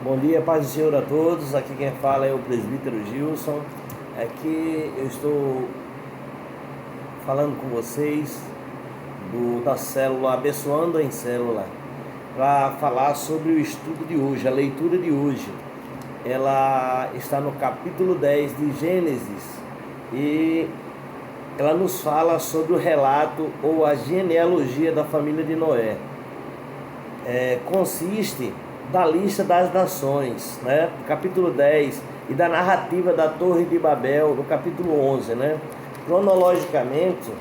Bom dia, paz do Senhor a todos. Aqui quem fala é o presbítero Gilson. Aqui eu estou falando com vocês da célula Abençoando em Célula, para falar sobre o estudo de hoje, a leitura de hoje. Ela está no capítulo 10 de Gênesis e ela nos fala sobre o relato ou a genealogia da família de Noé. Consiste da lista das nações, né? Capítulo 10, e da narrativa da Torre de Babel, no capítulo 11, né? Cronologicamente,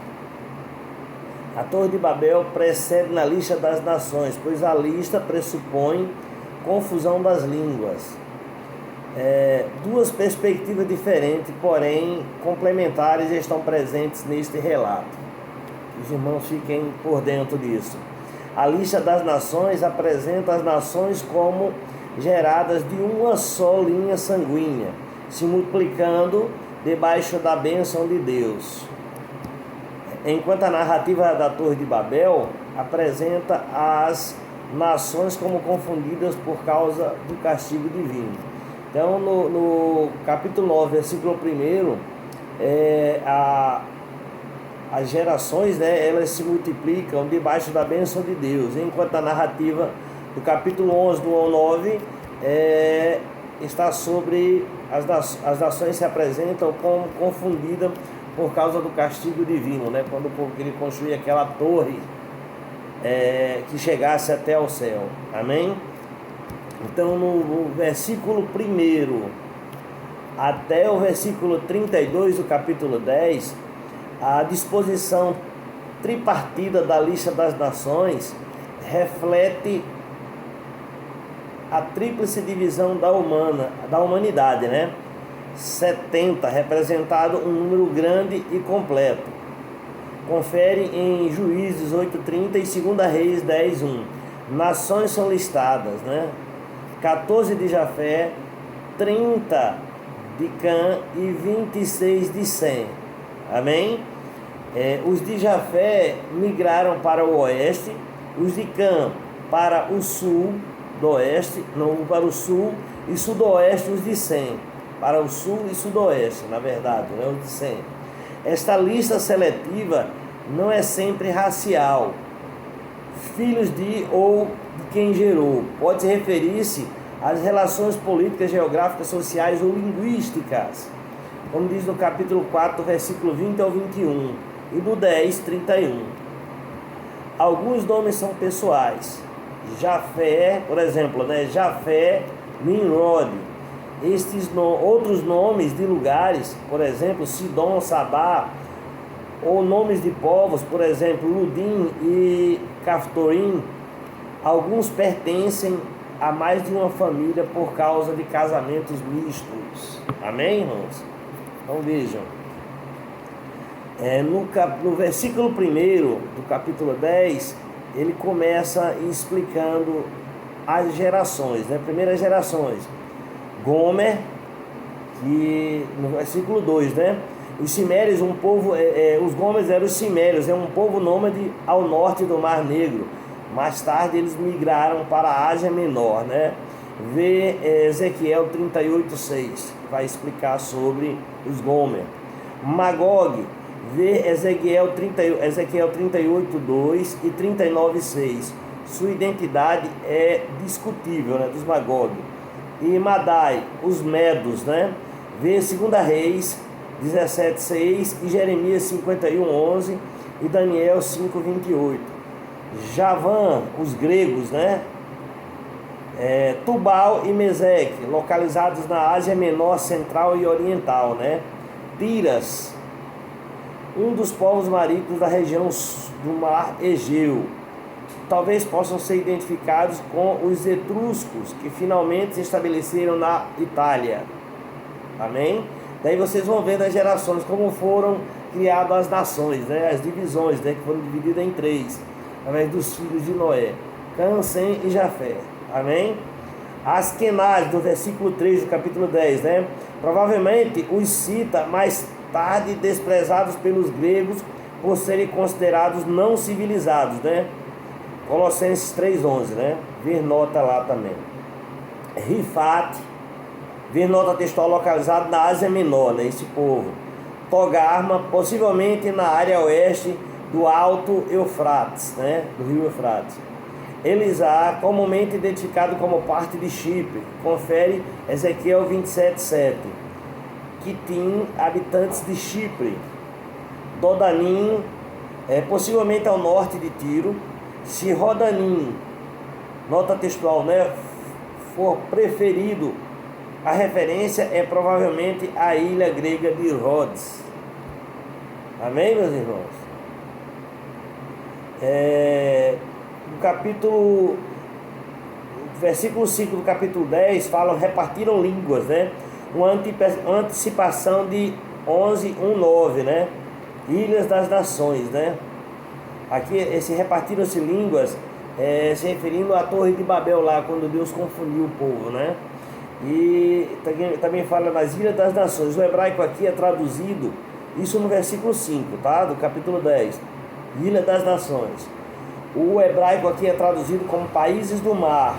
a Torre de Babel precede na lista das nações, pois a lista pressupõe confusão das línguas. Duas perspectivas diferentes, porém complementares, estão presentes neste relato. Os irmãos fiquem por dentro disso. A lista das nações apresenta as nações como geradas de uma só linha sanguínea, se multiplicando debaixo da bênção de Deus. Enquanto a narrativa da Torre de Babel apresenta as nações como confundidas por causa do castigo divino. Então, no capítulo 9, versículo 1, as gerações, né, elas se multiplicam debaixo da bênção de Deus, enquanto a narrativa do capítulo 11, do 1 ao 9, está sobre as nações se apresentam como confundidas por causa do castigo divino, né, quando o povo queria construir aquela torre que chegasse até ao céu. Amém? Então, no versículo 1 até o versículo 32 do capítulo 10, a disposição tripartida da lista das nações reflete a tríplice divisão da humanidade, né? 70, representado um número grande e completo. Confere em Juízes 8:30 e 2 Reis 10:1. Nações são listadas, né? 14 de Jafé, 30 de Cã e 26 de Sem. Amém? Os de Jafé migraram para o oeste, os de Cã para o sul do oeste, não, para o sul e sudoeste, os de Sem para o sul e sudoeste, na verdade, né, os de Sem. Esta lista seletiva não é sempre racial, filhos de ou de quem gerou, pode referir-se às relações políticas, geográficas, sociais ou linguísticas, como diz no capítulo 4, versículo 20 ao 21, e do 10, 31. Alguns nomes são pessoais. Jafé, por exemplo, né? Jafé, Nimrod. Outros nomes de lugares, por exemplo, Sidom, Sabá, ou nomes de povos, por exemplo, Ludim e Caftorim. Alguns pertencem a mais de uma família por causa de casamentos mistos. Amém, irmãos? Então vejam, no versículo 1 do capítulo 10, ele começa explicando as gerações, né? Primeiras gerações. Gomer, que no versículo 2, né? Os Cimérios, um povo, os Gomers eram os Cimérios, um povo nômade ao norte do Mar Negro. Mais tarde eles migraram para a Ásia Menor, né? Vê Ezequiel 38:6, que vai explicar sobre os Gomer. Magog, vê Ezequiel 38:2 e 39:6. Sua identidade é discutível, né, dos Magog. E Madai, os Medos, né? Vê 2 Reis 17:6 e Jeremias 51:11 e Daniel 5:28. Javã, os gregos, né? Tubal e Meseque, localizados na Ásia Menor, Central e Oriental, né? Tiras, um dos povos marítimos da região do Mar Egeu. Talvez possam ser identificados com os etruscos, que finalmente se estabeleceram na Itália. Amém? Daí vocês vão ver nas gerações como foram criadas as nações, né? As divisões, né? Que foram divididas em 3, através dos filhos de Noé, Cã, Sem e Jafé. Amém? Askenaz, do versículo 3 do capítulo 10, né? Provavelmente os cita mais tarde desprezados pelos gregos por serem considerados não civilizados, né? Colossenses 3:11, né? Ver nota lá também. Rifat, ver nota textual localizado na Ásia Menor, né, esse povo. Togarma, possivelmente na área oeste do Alto Eufrates, né, do rio Eufrates. Elisá, comumente identificado como parte de Chipre, confere Ezequiel 27:7. Quitim, habitantes de Chipre. Dodanim, possivelmente ao norte de Tiro. Se Rodanim, nota textual, né, for preferido, a referência é provavelmente a ilha grega de Rhodes. Amém, meus irmãos? Versículo 5 do capítulo 10 fala: repartiram línguas, né? Uma antecipação de 11:1-9, né? Ilhas das nações, né? Aqui esse repartiram-se línguas, se referindo à Torre de Babel lá, quando Deus confundiu o povo, né? E também fala nas Ilhas das Nações. O hebraico aqui é traduzido, isso no versículo 5, tá? Do capítulo 10. Ilha das Nações. O hebraico aqui é traduzido como países do mar.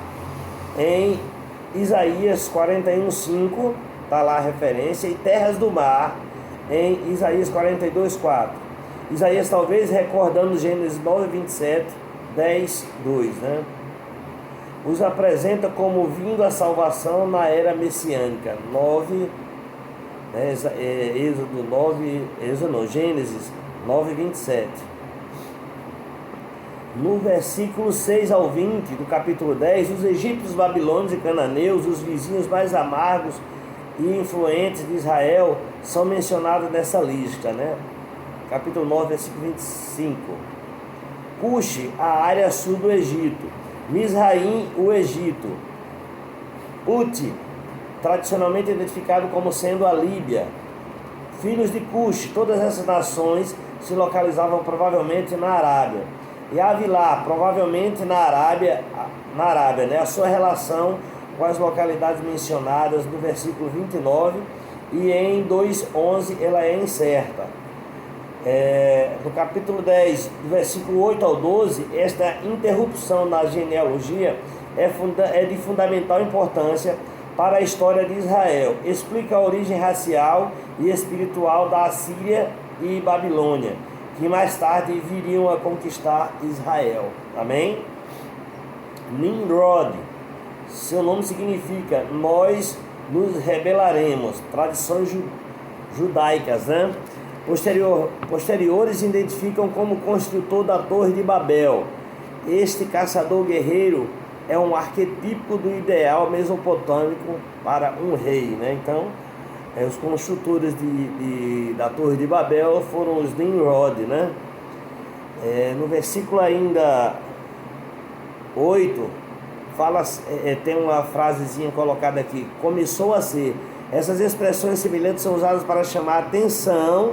Em Isaías 41:5, tá lá a referência. E terras do mar, em Isaías 42:4. Isaías talvez recordando Gênesis 9:27, 10:2, né? Os apresenta como vindo a salvação na era messiânica. 9, né, Gênesis 9:27. No versículo 6 ao 20 do capítulo 10, os egípcios, babilônios e cananeus, os vizinhos mais amargos e influentes de Israel, são mencionados nessa lista, né? Capítulo 9, versículo 25. Cuxi, a área sul do Egito. Misraim, o Egito. Uti, tradicionalmente identificado como sendo a Líbia. Filhos de Cuxi, todas essas nações se localizavam provavelmente na Arábia. E Avilá, provavelmente na Arábia, né? A sua relação com as localidades mencionadas no versículo 29 e em 2:11 ela é incerta. No capítulo 10, do versículo 8 ao 12, esta interrupção na genealogia é de fundamental importância para a história de Israel. Explica a origem racial e espiritual da Assíria e Babilônia, que mais tarde viriam a conquistar Israel. Amém? Nimrod, seu nome significa nós nos rebelaremos, tradições judaicas, né? Posteriores identificam como construtor da Torre de Babel. Este caçador guerreiro é um arquetípico do ideal mesopotâmico para um rei, né? Então, os construtores da Torre de Babel foram os Nimrod, né? No versículo ainda 8, fala, tem uma frasezinha colocada aqui: começou a ser. Essas expressões semelhantes são usadas para chamar atenção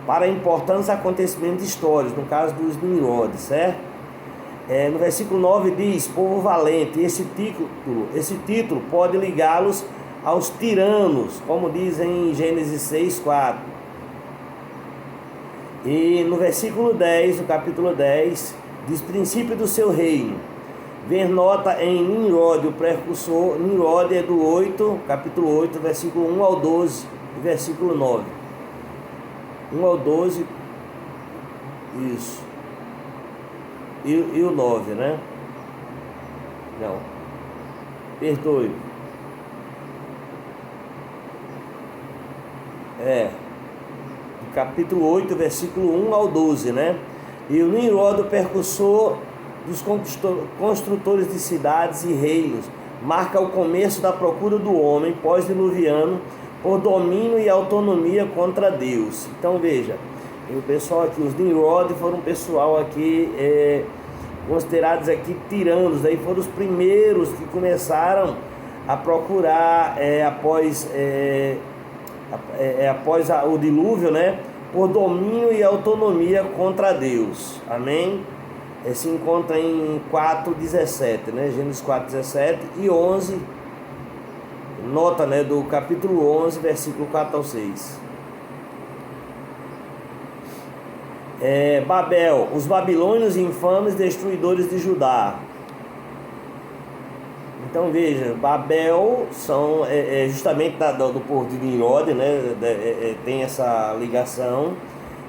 para importantes acontecimentos históricos, no caso dos Nimrod, certo? No versículo 9 diz: povo valente. Esse título pode ligá-los aos tiranos, como diz em Gênesis 6:4. E no versículo 10, no capítulo 10, diz: princípio do seu reino. Ver nota em Nimrod, o precursor. Nimrod é do 8, capítulo 8, versículo 1 ao 12 e versículo 9. 1 ao 12, isso. E o 9, né? Não. Perdoe. Capítulo 8, versículo 1 ao 12, né? E o Nimrod, o precursor dos construtores de cidades e reinos, marca o começo da procura do homem pós-diluviano por domínio e autonomia contra Deus. Então veja, o pessoal aqui, os Nimrod foram um pessoal aqui considerados aqui tiranos, aí foram os primeiros que começaram a procurar após o dilúvio, né, por domínio e autonomia contra Deus. Amém? Se encontra em 4:17, né? Gênesis 4:17 e 11, nota, né, do capítulo 11, versículo 4 ao 6. Babel, os babilônios infames destruidores de Judá. Então veja, Babel é justamente do povo de Nimrod, né? Tem essa ligação.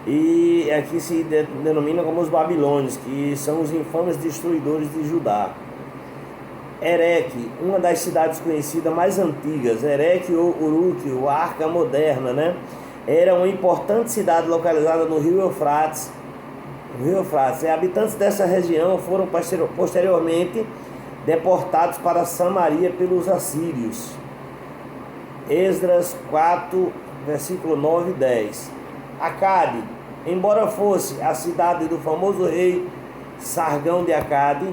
E aqui se denomina como os babilônios, que são os infames destruidores de Judá. Ereque, uma das cidades conhecidas mais antigas, Ereque ou Uruk, ou Arca moderna, né? Era uma importante cidade localizada no rio Eufrates. E habitantes dessa região foram posteriormente deportados para Samaria pelos assírios. Esdras 4, versículo 9 e 10. Acade, embora fosse a cidade do famoso rei Sargão de Acade,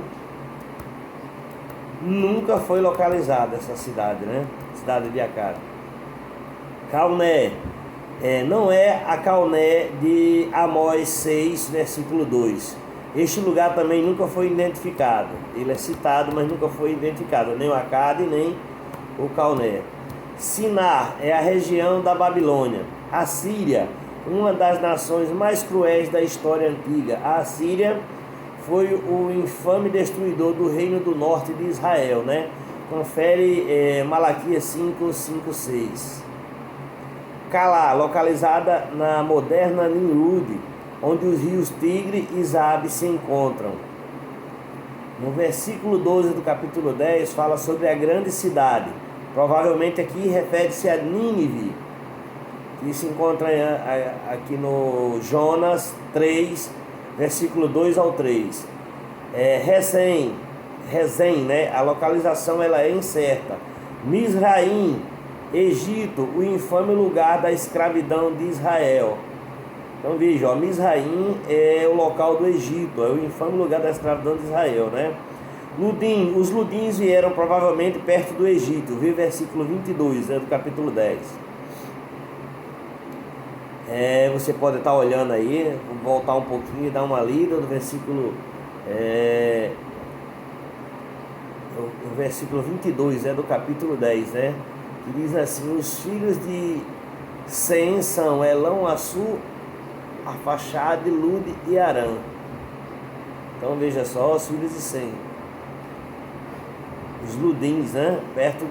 nunca foi localizada essa cidade, né? Cidade de Acade. Calné, não é a Calné de Amós 6, versículo 2. Este lugar também nunca foi identificado. Ele é citado, mas nunca foi identificado, nem o Acade, nem o Calné. Sinar é a região da Babilônia. A Síria, uma das nações mais cruéis da história antiga. A Síria foi o infame destruidor do reino do norte de Israel, né? Confere Malaquias 5, 5, 6. Calá, localizada na moderna Nimrud, onde os rios Tigre e Zabe se encontram. No versículo 12 do capítulo 10 fala sobre a grande cidade. Provavelmente aqui refere-se a Nínive, que se encontra aqui no Jonas 3, versículo 2 ao 3. Rezem, né? A localização ela é incerta. Misraim, Egito, o infame lugar da escravidão de Israel. Então veja, Misraim é o local do Egito, é o infame lugar da escravidão de Israel, né? Ludim, os Ludins vieram provavelmente perto do Egito, vê versículo 22, do capítulo 10. Você pode estar olhando aí, voltar um pouquinho e dar uma lida do versículo, o versículo 22, do capítulo 10, né? Que diz assim: os filhos de Sem são Elão, Assur, Arfaxade, Lude e Arã. Então veja só, os filhos de Sem, os Ludins, né? Perto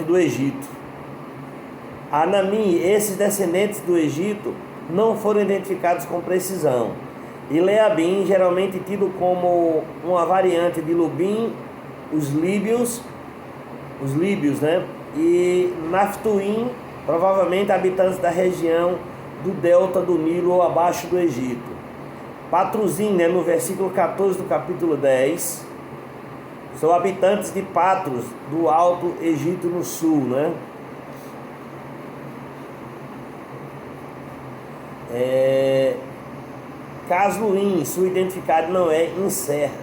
do Egito. Anami, esses descendentes do Egito não foram identificados com precisão. E Leabim, geralmente tido como uma variante de Lubim, os líbios, né? E Naftuim, provavelmente habitantes da região do delta do Nilo ou abaixo do Egito. Patruzim, né? No versículo 14 do capítulo 10, são habitantes de Patros, do Alto Egito no sul, né? Casluim, sua identidade não é incerta,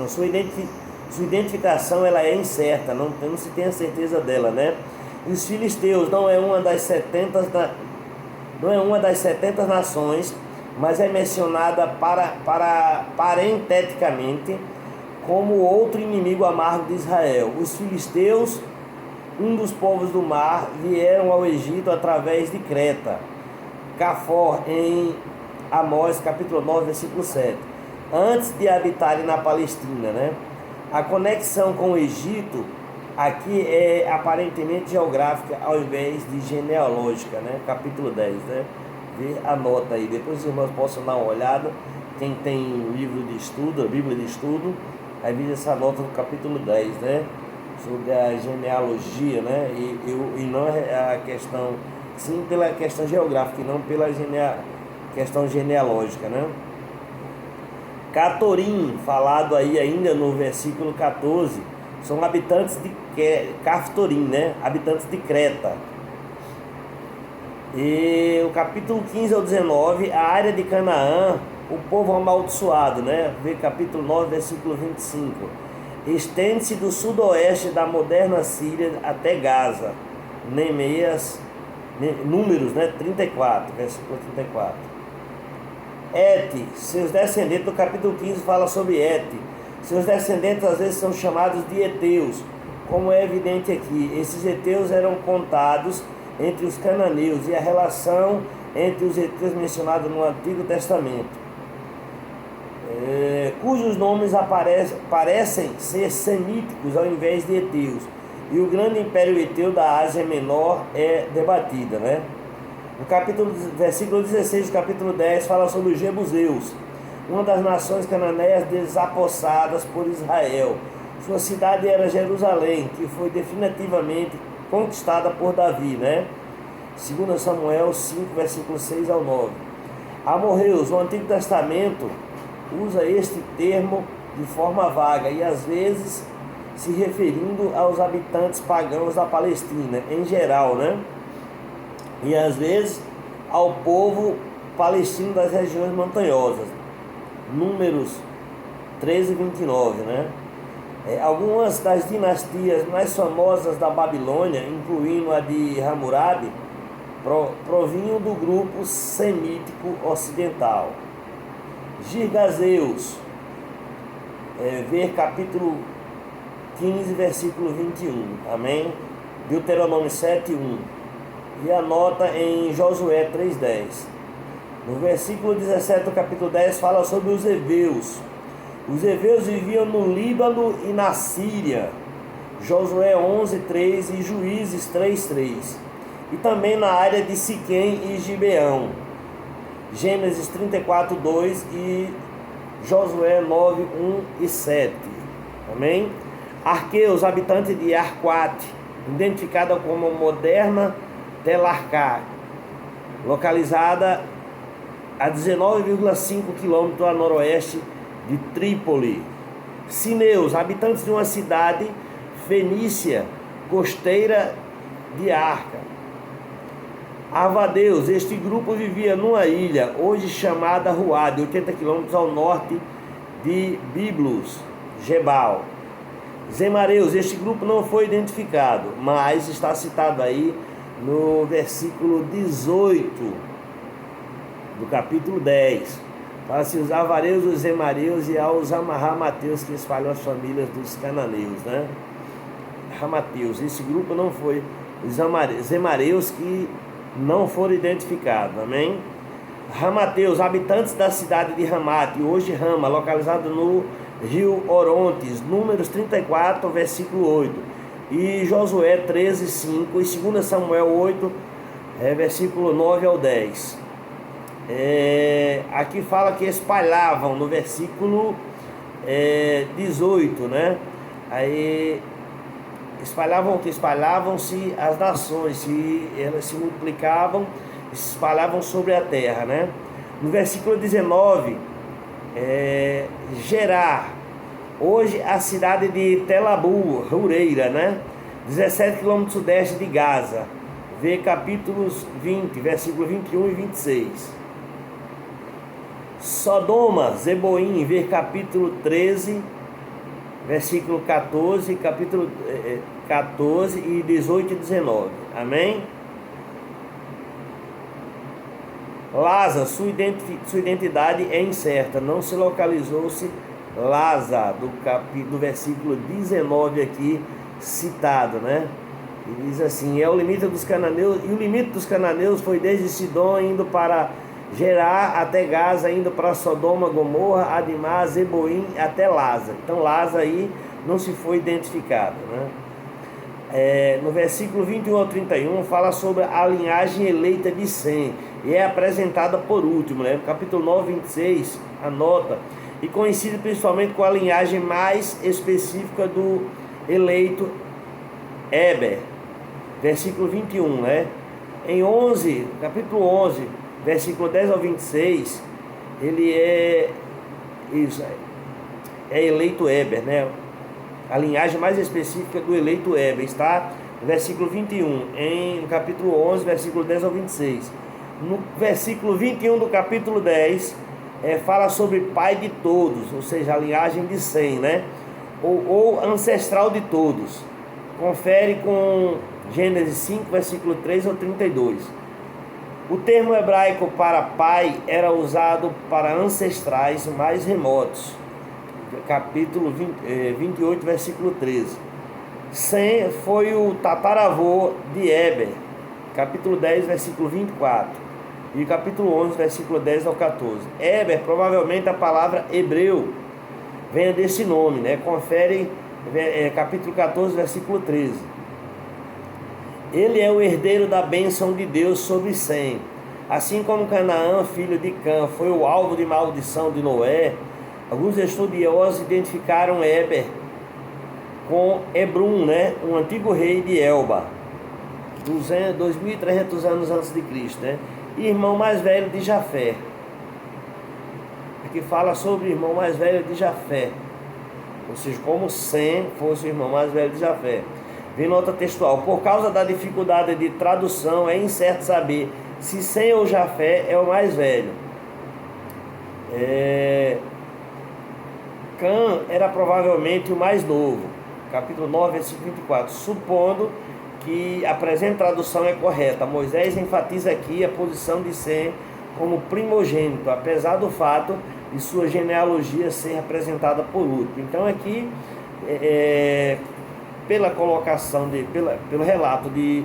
sua identificação ela é incerta, não se tem a certeza dela, né? E os filisteus não é uma das 70 nações, mas é mencionada parenteticamente como outro inimigo amargo de Israel. Os filisteus, um dos povos do mar, vieram ao Egito através de Creta. Cafor, em Amós, capítulo 9, versículo 7. Antes de habitarem na Palestina, né? A conexão com o Egito aqui é aparentemente geográfica ao invés de genealógica, né? Capítulo 10, né? Anota aí, depois os irmãos possam dar uma olhada. Quem tem livro de estudo, a Bíblia de estudo, aí veja essa nota do capítulo 10, né? Sobre a genealogia, né? E não a questão, sim, pela questão geográfica e não pela questão genealógica, né? Catorim, falado aí ainda no versículo 14, são habitantes de Caftorim, né? Habitantes de Creta. E o capítulo 15 ao 19, a área de Canaã, o povo amaldiçoado, né? Vê capítulo 9, versículo 25. Estende-se do sudoeste da moderna Síria até Gaza. Números, né? 34, versículo 34. Seus descendentes, no capítulo 15 fala sobre seus descendentes às vezes são chamados de heteus, como é evidente aqui. Esses heteus eram contados entre os cananeus, e a relação entre os heteus mencionada no Antigo Testamento. cujos nomes parecem ser semíticos ao invés de heteus. E o grande império heteu da Ásia Menor é debatida, né? Versículo 16 do capítulo 10 fala sobre os jebuseus, uma das nações cananeias desapossadas por Israel. Sua cidade era Jerusalém, que foi definitivamente conquistada por Davi, né? 2 Samuel 5, versículos 6 ao 9. Amorreus, o Antigo Testamento usa este termo de forma vaga e às vezes se referindo aos habitantes pagãos da Palestina, em geral, né? E às vezes ao povo palestino das regiões montanhosas. Números 13 e 29, né? Algumas das dinastias mais famosas da Babilônia, incluindo a de Hammurabi, provinham do grupo semítico ocidental. Girgazeus, ver capítulo 15, versículo 21, amém? Deuteronômio 7, 1. E anota em Josué 3,10. No versículo 17 do capítulo 10 fala sobre os heveus. Os heveus viviam no Líbano e na Síria. Josué 11:3 e Juízes 3:3. E também na área de Siquém e Gibeão. Gênesis 34:2 e Josué 9:1 e 7. Amém? Arqueus, habitante de Arquate, identificada como moderna Tel Arcá, localizada a 19,5 km a noroeste de Trípoli. Cineus, habitantes de uma cidade fenícia costeira de Arca. Arvadeus, este grupo vivia numa ilha, hoje chamada Ruá, de 80 km ao norte de Biblos, Gebal. Zemareus, este grupo não foi identificado, mas está citado aí no versículo 18 do capítulo 10. Fala-se os avareus, os zemareus e aos amarramateus que espalham as famílias dos cananeus, né? Ramateus, esse grupo não foi. Os zemareus que não foram identificados, amém? Ramateus, habitantes da cidade de Ramate, hoje Rama, localizado no rio Orontes, Números 34, versículo 8. E Josué 13, 5 e 2 Samuel 8, versículo 9 ao 10. Aqui fala que espalhavam no versículo 18, né? Aí espalhavam o que? Espalhavam-se as nações, se elas se multiplicavam, se espalhavam sobre a terra, né? No versículo 19, Gerar, hoje a cidade de Tel Abu, Rureira, né? 17 km sudeste de Gaza. Vê capítulos 20, versículo 21 e 26. Sodoma, Zeboim, ver capítulo 13, versículo 14, capítulo 14 e 18 e 19. Amém? Lázaro, sua identidade é incerta. Não se localizou-se Lázaro, do versículo 19 aqui citado, né? E diz assim: é o limite dos cananeus, e o limite dos cananeus foi desde Sidom indo para Gerar até Gaza, indo para Sodoma, Gomorra, Adimá, Zeboim até Lázaro. Então Lázaro aí não se foi identificado, né? No versículo 21 ao 31 fala sobre a linhagem eleita de Sem, e é apresentada por último, né? Capítulo 9, 26, anota, e coincide principalmente com a linhagem mais específica do eleito Eber, versículo 21, né? Em 11, capítulo 11, versículo 10 ao 26, ele é eleito Eber, né? A linhagem mais específica do eleito Eber está no versículo 21, no capítulo 11, versículo 10 ao 26. No versículo 21 do capítulo 10, fala sobre pai de todos, ou seja, a linhagem de Sem, né? Ou ancestral de todos. Confere com Gênesis 5, versículo 3 ao 32. O termo hebraico para pai era usado para ancestrais mais remotos. Capítulo 28, versículo 13. Sem foi o tataravô de Eber. Capítulo 10, versículo 24. E capítulo 11, versículo 10 ao 14. Eber, provavelmente a palavra hebreu, venha desse nome, né? Confere capítulo 14, versículo 13. Ele é o herdeiro da bênção de Deus sobre Sem. Assim como Canaã, filho de Cã, foi o alvo de maldição de Noé, alguns estudiosos identificaram Eber com Hebrum, né? Um antigo rei de Elba, 2.300 anos antes de Cristo, né? E irmão mais velho de Jafé. Aqui fala sobre o irmão mais velho de Jafé, ou seja, como Sem fosse o irmão mais velho de Jafé. Vem nota textual: por causa da dificuldade de tradução, é incerto saber se Sem ou Jafé é o mais velho. Cã era provavelmente o mais novo. Capítulo 9, versículo 24. Supondo que a presente tradução é correta, Moisés enfatiza aqui a posição de Sem como primogênito, apesar do fato de sua genealogia ser representada por último. Então aqui, pela colocação, pelo relato de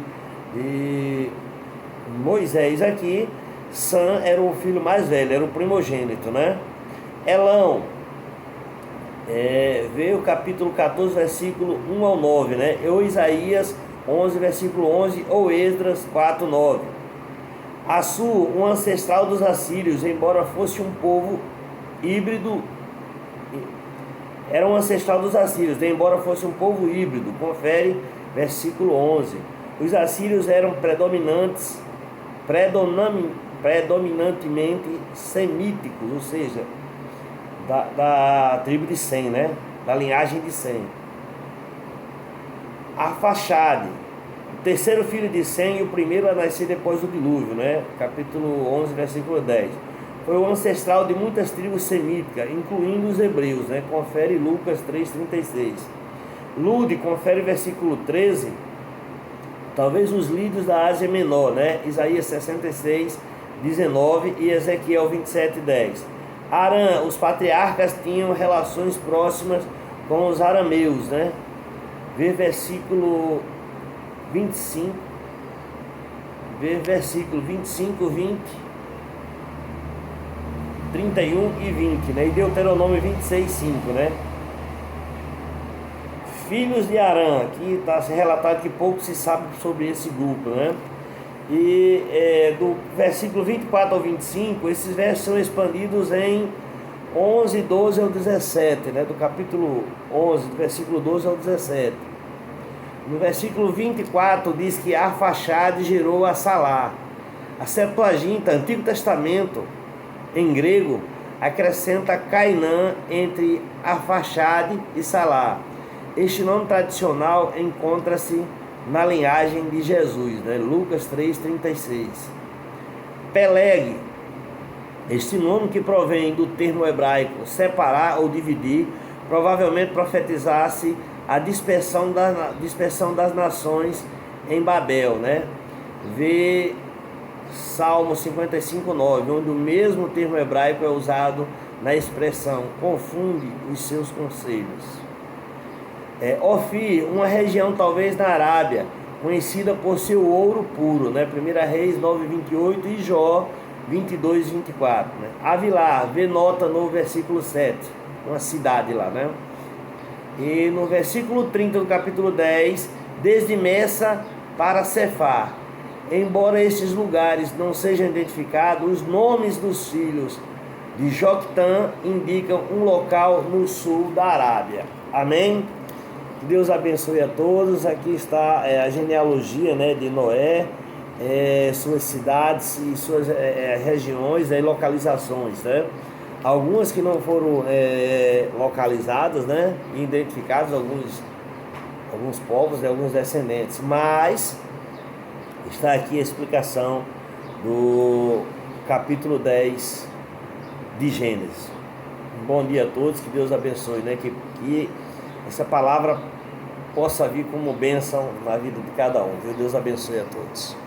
Moisés aqui, Sam era o filho mais velho, era o primogênito, né? Elão, veio o capítulo 14, versículo 1 ao 9, né? Ou Isaías 11, versículo 11, ou Esdras 4, 9. Assur, um ancestral dos assírios, embora fosse um povo híbrido, era um ancestral dos assírios, embora fosse um povo híbrido. Confere versículo 11. Os assírios eram predominantemente semíticos, ou seja, da tribo de Sem, né? Da linhagem de Sem. Arfaxade, o terceiro filho de Sem e o primeiro a nascer depois do dilúvio, né? Capítulo 11, versículo 10. Foi o ancestral de muitas tribos semíticas, incluindo os hebreus, né? Confere Lucas 3,36. Lude, confere versículo 13. Talvez os líderes da Ásia Menor, né? Isaías 66, 19 e Ezequiel 27, 10. Arã, os patriarcas tinham relações próximas com os arameus, né? Vê versículo 25, versículo 25, 20, 31 e 20, né? E Deuteronômio 26, 5, né? Filhos de Arã, aqui está relatado que pouco se sabe sobre esse grupo, né? E do versículo 24 ao 25, esses versos são expandidos em 11, 12 ao 17, né? Do capítulo 11, do versículo 12 ao 17. No versículo 24 diz que Arfaxade gerou a Salá. A Septuaginta, Antigo Testamento, em grego, acrescenta Cainã entre Arfaxade e Salá. Este nome tradicional encontra-se na linhagem de Jesus, né? Lucas 3,36. Peleg, este nome que provém do termo hebraico separar ou dividir, provavelmente profetizasse a dispersão das nações em Babel, né? Vê Salmo 55, 9, onde o mesmo termo hebraico é usado na expressão confunde os seus conselhos. Ofir, uma região talvez na Arábia, conhecida por seu ouro puro, né? 1 Reis 9, 28 e Jó 22, 24. Né? Avilar, vê nota no versículo 7, uma cidade lá, né? E no versículo 30 do capítulo 10, desde Messa para Cefar. Embora estes lugares não sejam identificados, os nomes dos filhos de Joctã indicam um local no sul da Arábia. Amém? Que Deus abençoe a todos. Aqui está a genealogia, né, de Noé, suas cidades e suas regiões e localizações, né? Algumas que não foram localizadas, né, identificadas, alguns povos, alguns descendentes, mas está aqui a explicação do capítulo 10 de Gênesis. Um bom dia a todos, que Deus abençoe, né, que essa palavra possa vir como bênção na vida de cada um. Que Deus abençoe a todos.